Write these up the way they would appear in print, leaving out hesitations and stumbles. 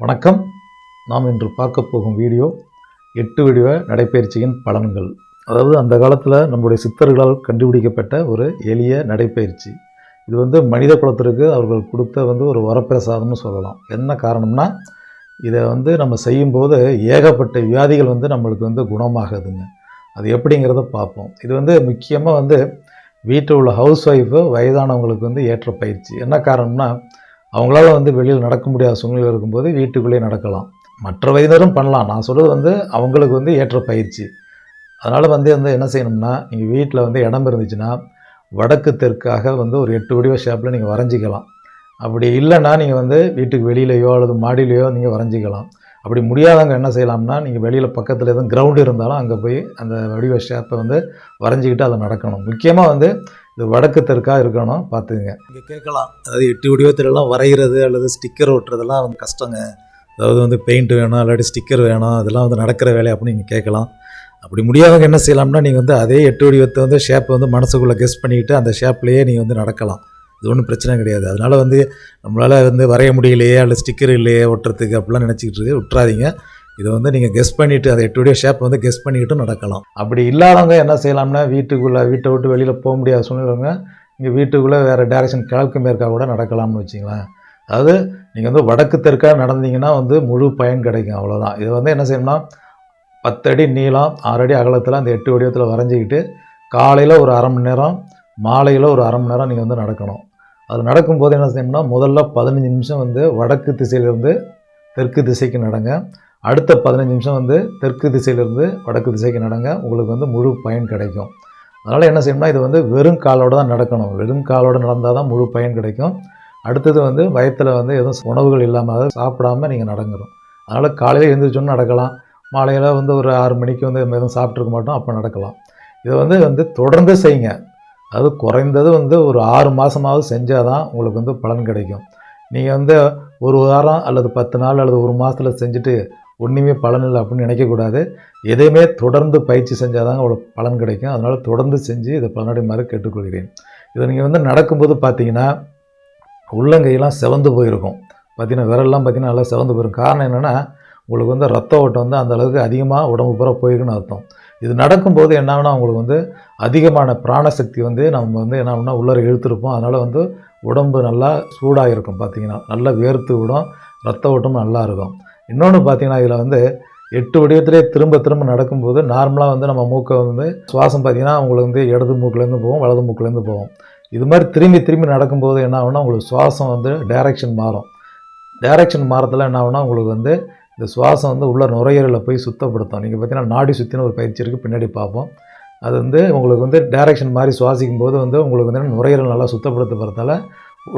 வணக்கம். நாம் இன்று பார்க்க போகும் வீடியோ 8 வடிவ நடைப்பயிற்சியின் பலன்கள். அதாவது அந்த காலத்தில் நம்முடைய சித்தர்களால் கண்டுபிடிக்கப்பட்ட ஒரு எளிய நடைப்பயிற்சி. இது மனித குலத்திற்கு அவர்கள் கொடுத்த ஒரு வரப்பிரசாதம்னு சொல்லலாம். என்ன காரணம்னா, இதை நம்ம செய்யும்போது ஏகப்பட்ட வியாதிகள் நம்மளுக்கு குணமாகுதுங்க. அது எப்படிங்கிறத பார்ப்போம். இது முக்கியமாக வீட்டில் உள்ள ஹவுஸ் ஒய்ஃபு வயதானவங்களுக்கு ஏற்ற பயிற்சி. என்ன காரணம்னா, அவங்களால வெளியில் நடக்க முடியாத சூழ்நிலை இருக்கும்போது வீட்டுக்குள்ளே நடக்கலாம். மற்ற வயதினரும் பண்ணலாம். நான் சொல்கிறது அவங்களுக்கு ஏற்ற பயிற்சி. அதனால் என்ன செய்யணும்னா, நீங்கள் வீட்டில் இடம் இருந்துச்சுன்னா வடக்கு தெற்காக ஒரு 8 வடிவ ஷேப்பில் நீங்கள் வரைஞ்சிக்கலாம். அப்படி இல்லைன்னா நீங்கள் வீட்டுக்கு வெளியிலையோ அல்லது மாடியிலையோ நீங்கள் வரைஞ்சிக்கலாம். அப்படி முடியாதவங்க என்ன செய்யலாம்னா, நீங்கள் வெளியில் பக்கத்தில் எதுவும் கிரவுண்டு இருந்தாலும் அங்கே போய் அந்த வடிவ ஷேப்பை வரைஞ்சிக்கிட்டு அதில் நடக்கணும். முக்கியமாக இது வடக்கு தெற்காக இருக்கணும், பார்த்துக்குங்க. இங்கே கேட்கலாம், அதாவது 8 வடிவத்திலலாம் வரைகிறது அல்லது ஸ்டிக்கர் ஒட்டுறதெல்லாம் கஷ்டங்க. அதாவது பெயிண்ட் வேணும், இல்லாட்டி ஸ்டிக்கர் வேணும், அதெல்லாம் நடக்கிற வேலை அப்படின்னு நீங்கள் கேட்கலாம். அப்படி முடியாதவங்க என்ன செய்யலாம்னா, நீங்கள் அதே 8 வடிவத்தை ஷேப்பை மனசுக்குள்ளே கெஸ் பண்ணிக்கிட்டு அந்த ஷேப்லேயே நீங்கள் நடக்கலாம். இது ஒன்றும் பிரச்சனை கிடையாது. அதனால் நம்மளால் வரைய முடியலையே அல்லது ஸ்டிக்கர் இல்லையே ஒட்டுறதுக்கு அப்படிலாம் நினச்சிக்கிட்டு விட்டுறாதீங்க. இதை நீங்கள் கெஸ் பண்ணிவிட்டு அதை 8 வடிவ ஷேப் கெஸ் பண்ணிக்கிட்டு நடக்கலாம். அப்படி இல்லாதவங்க என்ன செய்யலாம்னா, வீட்டை விட்டு வெளியில் போக முடியாத சூழ்நிலைங்க நீங்கள் வீட்டுக்குள்ளே வேறு டைரக்ஷன் கிழக்கு மேற்காக கூட நடக்கலாம்னு வச்சிங்களேன். அதாவது நீங்கள் வடக்கு தெற்காக நடந்தீங்கன்னா முழு பயன் கிடைக்கும். அவ்வளோதான். இது என்ன செய்யணும்னா, 10 அடி நீளம் 6 அடி அகலத்தில் அந்த 8 வடிவத்தில் வரைஞ்சிக்கிட்டு காலையில் ஒரு அரை மணி நேரம், மாலையில் ஒரு அரை மணி நேரம் நீங்கள் நடக்கணும். அது நடக்கும்போது என்ன செய்யணும்னா, முதல்ல 15 நிமிஷம் வடக்கு திசையிலிருந்து தெற்கு திசைக்கு நடங்க. அடுத்த 15 நிமிஷம் தெற்கு திசையிலிருந்து வடக்கு திசைக்கு நடங்க. உங்களுக்கு முழு பயன் கிடைக்கும். அதனால் என்ன செய்யணும்னா, இது வெறும் காலோடு தான் நடக்கணும். வெறும் காலோடு நடந்தால் தான் முழு பயன் கிடைக்கும். அடுத்தது வயத்தில் எதுவும் உணவுகள் இல்லாமல், அதாவது சாப்பிடாமல் நீங்கள் நடங்கணும். அதனால் காலையில் எழுந்திரிச்சோன்னு நடக்கலாம். மாலையில் ஒரு 6 மணிக்கு எதுவும் சாப்பிட்ருக்க மாட்டோம், அப்போ நடக்கலாம். இதை தொடர்ந்து செய்யுங்க. அது குறைந்தது ஒரு 6 மாதமாவது செஞ்சால் தான் உங்களுக்கு பலன் கிடைக்கும். நீங்கள் ஒரு வாரம் அல்லது 10 நாள் அல்லது ஒரு மாதத்தில் செஞ்சுட்டு ஒன்றுமே பலன் இல்லை அப்படின்னு நினைக்கக்கூடாது. எதையுமே தொடர்ந்து பயிற்சி செஞ்சால் தாங்க அவ்வளோ பலன் கிடைக்கும். அதனால் தொடர்ந்து செஞ்சு இதை பலனடைமாறு கேட்டுக்கொள்கிறேன். இதை நீங்கள் நடக்கும்போது பார்த்தீங்கன்னா, உள்ளங்கையெல்லாம் செவந்து போயிருக்கும். பார்த்தீங்கன்னா விரல்லாம் நல்லா செவந்து போயிருக்கும். காரணம் என்னென்னா, உங்களுக்கு ரத்த ஓட்டம் அந்த அளவுக்கு அதிகமாக உடம்பு பூரா போயிருக்குன்னு அர்த்தம். இது நடக்கும்போது என்ன ஆகுனா, உங்களுக்கு அதிகமான பிராணசக்தி நம்ம என்ன ஆகுனா உள்ளார இழுத்துருப்போம். அதனால் உடம்பு நல்லா சூடாக இருக்கும். பார்த்தீங்கன்னா நல்லா வேர்த்து விடும், ரத்த ஓட்டமும் நல்லா இருக்கும். இன்னொன்று பார்த்தீங்கன்னா, இதில் 8 வடிவத்திலே திரும்ப திரும்ப நடக்கும்போது நார்மலாக நம்ம மூக்கை சுவாசம் பார்த்தீங்கன்னா உங்களுக்கு இடது மூக்கிலேருந்து போகும், வலது மூக்கிலேருந்து போகும். இது மாதிரி திரும்பி திரும்பி நடக்கும்போது என்ன ஆகுனா, உங்களுக்கு சுவாசம் டைரக்ஷன் மாறும். டைரக்ஷன் மாறத்தில் என்ன ஆகுனா, உங்களுக்கு இந்த சுவாசம் உள்ள நுரையீரலில் போய் சுத்தப்படுத்தும். நீங்கள் பார்த்தீங்கன்னா நாடி சுற்றின ஒரு பயிற்சி இருக்குது, பின்னாடி பார்ப்போம். அது உங்களுக்கு டைரக்ஷன் மாதிரி சுவாசிக்கும் போது உங்களுக்கு நுரையீரல் நல்லா சுத்தப்படுத்தப்படுறதால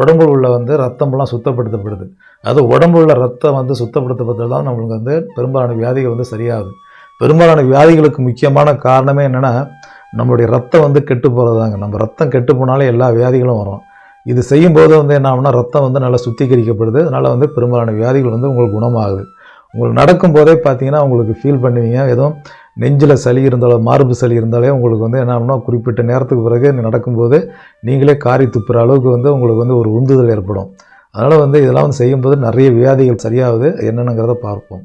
உடம்புல உள்ள ரத்தமெல்லாம் சுத்தப்படுத்தப்படுது. அது உடம்புல உள்ள ரத்தம் சுத்தப்படுத்தப்படுறது தான் நம்மளுக்கு பெரும்பாலான வியாதிகள் சரியாகுது. பெரும்பாலான வியாதிகளுக்கு முக்கியமான காரணமே என்னென்னா, நம்மளுடைய ரத்தம் கெட்டு போகிறதாங்க. நம்ம ரத்தம் கெட்டு போனாலே எல்லா வியாதிகளும் வரும். இது செய்யும்போது என்ன ஆகுனா, ரத்தம் நல்லா சுத்திகரிக்கப்படுது. அதனால் பெரும்பாலான வியாதிகள் உங்களுக்கு குணமாகுது. உங்களுக்கு நடக்கும்போதே பார்த்தீங்கன்னா உங்களுக்கு ஃபீல் பண்ணுவீங்க, ஏதோ நெஞ்சில் சளி இருந்தாலோ மார்பு சளி இருந்தாலே உங்களுக்கு என்ன ஆகுனா, குறிப்பிட்ட நேரத்துக்கு பிறகு நடக்கும்போது நீங்களே காரி துப்புற அளவுக்கு உங்களுக்கு ஒரு உந்துதல் ஏற்படும். அதனால் இதெல்லாம் செய்யும்போது நிறைய வியாதிகள் சரியாகுது. என்னென்னங்கிறத பார்ப்போம்.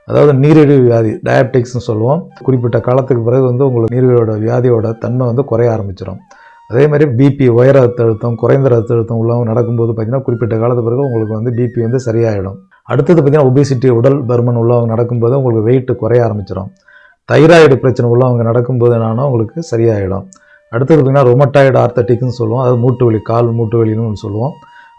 அதாவது நீரிழிவு வியாதி, டயபெட்டிக்ஸ்னு சொல்லுவோம். குறிப்பிட்ட காலத்துக்கு பிறகு உங்களுக்கு நீரிழிவோட வியாதியோட தன்மை குறைய ஆரம்பிச்சிடும். அதே மாதிரி பிபி, உயர் ரத்த அழுத்தம், குறைந்த ரத்த அழுத்தம் உள்ளவங்க நடக்கும்போது பார்த்தீங்கன்னா குறிப்பிட்ட காலத்துக்கு பிறகு உங்களுக்கு பிபி சரியாயிடும். அடுத்தது பார்த்தீங்கன்னா ஒபிசிட்டி, உடல் பருமன் உள்ளவங்க நடக்கும்போது உங்களுக்கு வெயிட் குறைய ஆரம்பிச்சிடும். தைராய்டு பிரச்சனை உள்ளவங்க நடக்கும்போது என்னன்னா உங்களுக்கு சரியாயிடும். அடுத்தது பார்த்தீங்கன்னா ரொமட்டாய்டு ஆர்த்தட்டிக்ஸ்னு சொல்லுவோம். அது மூட்டு வலி, கால் மூட்டு வலின்னு சொல்லுவோம்.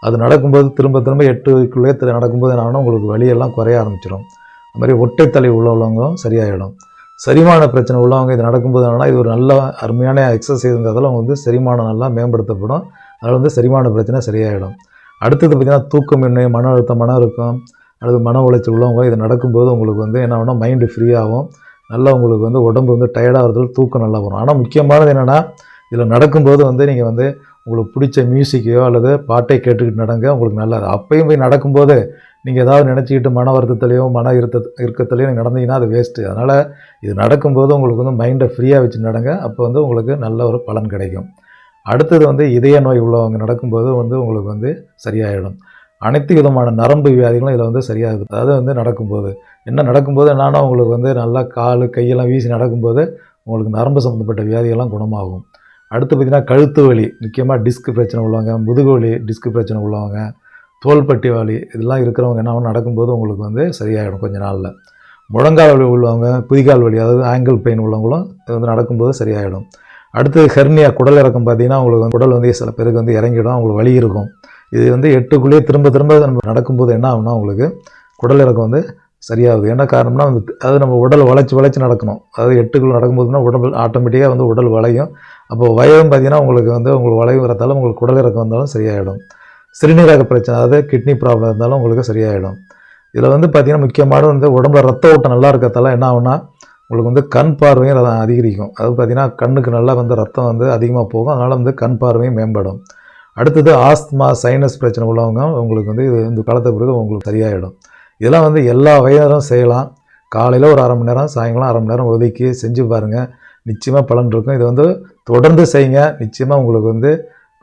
அது நடக்கும்போது திரும்ப 8க்குள்ளே நடக்கும்போது என்னன்னா உங்களுக்கு வலியெல்லாம் குறைய ஆரம்பிச்சிடும். அது மாதிரி ஒற்றைத்தலை உள்ளவங்களும் சரியாயிடும். செரிமான பிரச்சனை உள்ளவங்க இது நடக்கும்போது என்னன்னா, இது ஒரு நல்ல அருமையான எக்ஸசைஸுங்கிறதால செரிமானம் நல்லா மேம்படுத்தப்படும். அதனால் செரிமான பிரச்சனை சரியாயிடும். அடுத்தது பார்த்திங்கன்னா தூக்கமின்மை, மன அழுத்தம், மன இருக்கும் அல்லது மன உளைச்சல் உள்ளவங்க இது நடக்கும்போது உங்களுக்கு என்ன ஆகுனா, மைண்டு ஃப்ரீயாகும். நல்லா உங்களுக்கு உடம்பு டயர்டாகிறதுல தூக்கம் நல்லா வரும். ஆனால் முக்கியமானது என்னென்னா, இதில் நடக்கும்போது நீங்கள் உங்களுக்கு பிடிச்ச மியூசிக்கையோ அல்லது பாட்டை கேட்டுக்கிட்டு நடங்க, உங்களுக்கு நல்லது. அப்பையும் போய் நடக்கும்போது நீங்கள் ஏதாவது நினச்சிக்கிட்டு மன வருத்தத்துலையோ மன இறுக்கத்துலையோ நீங்கள் நடந்தீங்கன்னா அது வேஸ்ட்டு. அதனால் இது நடக்கும்போது உங்களுக்கு மைண்டை ஃப்ரீயாக வச்சு நடங்க. அப்போ உங்களுக்கு நல்ல ஒரு பலன் கிடைக்கும். அடுத்தது இதய நோய் உள்ளவங்க நடக்கும்போது உங்களுக்கு சரியாயிடும். அனைத்து விதமான நரம்பு வியாதிகளும் இதில் வந்து சரியாகுது. அதாவது வந்து நடக்கும்போது என்னன்னா உங்களுக்கு வந்து நல்லா கால் கையெல்லாம் வீசி நடக்கும்போது உங்களுக்கு நரம்பு சம்மந்தப்பட்ட வியாதிகள்லாம் குணமாகும். அடுத்து பார்த்திங்கன்னா கழுத்து வலி, முக்கியமாக டிஸ்க் பிரச்சனை உள்ளவங்க, முதுகு வலி, டிஸ்க் பிரச்சனை உள்ளவங்க, தோள்பட்டி வலி இதெல்லாம் இருக்கிறவங்க என்ன ஆகும், நடக்கும்போது உங்களுக்கு வந்து சரியாயிடும் கொஞ்ச நாளில். முழங்கால் வலி உள்ளவங்க, குதிகால் வலி அதாவது ஆங்கிள் பெயின் உள்ளவங்களும் இது வந்து நடக்கும்போது சரியாயிடும். அடுத்தது ஹெர்னியா, குடல் இறக்கம் பார்த்திங்கன்னா உங்களுக்கு குடல் வந்து சில பேருக்கு வந்து இறங்கிடும், அவங்களுக்கு வலி இருக்கும். இது வந்து 8க்குள்ளேயே திரும்ப நம்ம நடக்கும்போது என்ன ஆகும்னா உங்களுக்கு குடல் இறக்கம் வந்து சரியாகுது. என்ன காரணம்னா வந்து அது நம்ம உடல் வளைச்சி நடக்கணும். அதாவது 8க்குள்ளே நடக்கும்போதுனா உடம்பு ஆட்டோமேட்டிக்காக வந்து உடல் வளையும். அப்போ வயதும் பார்த்திங்கன்னா உங்களுக்கு வந்து உங்களுக்கு வளைவு வரத்தாலும் உங்களுக்கு குடல் இறக்கம் வந்தாலும் சரியாயிடும். சிறுநீரக பிரச்சனை அதாவது கிட்னி ப்ராப்ளம் இருந்தாலும் உங்களுக்கு சரியாயிடும். இதில் வந்து பார்த்திங்கன்னா முக்கியமான வந்து உடம்புல ரத்த ஓட்டம் நல்லா இருக்கிறதால என்ன ஆகும்னா உங்களுக்கு வந்து கண் பார்வையும் அதிகரிக்கும். அதாவது பார்த்திங்கன்னா கண்ணுக்கு நல்லா வந்து ரத்தம் வந்து அதிகமாக போகும், அதனால் வந்து கண் பார்வையும் மேம்படும். அடுத்தது ஆஸ்துமா, சைனஸ் பிரச்சனை உள்ளவங்க உங்களுக்கு வந்து இது இந்த காலத்தை பிறகு உங்களுக்கு சரியாயிடும். இதெல்லாம் வந்து எல்லா வயதினரும் செய்யலாம். காலையில் ஒரு 1/2 மணி நேரம், சாயங்காலம் 1/2 மணி நேரம் ஒதுக்கி செஞ்சு பாருங்கள், நிச்சயமாக பலன் இருக்கும். இது வந்து தொடர்ந்து செய்யுங்க, நிச்சயமாக உங்களுக்கு வந்து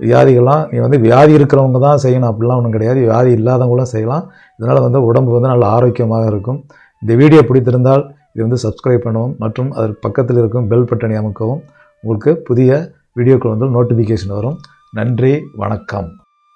வியாதிகள்லாம் நீ வந்து வியாதி இருக்கிறவங்க தான் செய்யணும் அப்படிலாம் ஒன்றும் கிடையாது, வியாதி இல்லாதவங்களும் செய்யலாம். இதனால் வந்து உடம்பு வந்து நல்ல ஆரோக்கியமாக இருக்கும். இந்த வீடியோ பிடித்திருந்தால் இது வந்து சப்ஸ்கிரைப் பண்ணவும் மற்றும் அதற்கு பக்கத்தில் இருக்கும் பெல் பட்டனை அமுக்கவும். உங்களுக்கு புதிய வீடியோக்கள் வந்து நோட்டிஃபிகேஷன் வரும். நன்றி, வணக்கம்.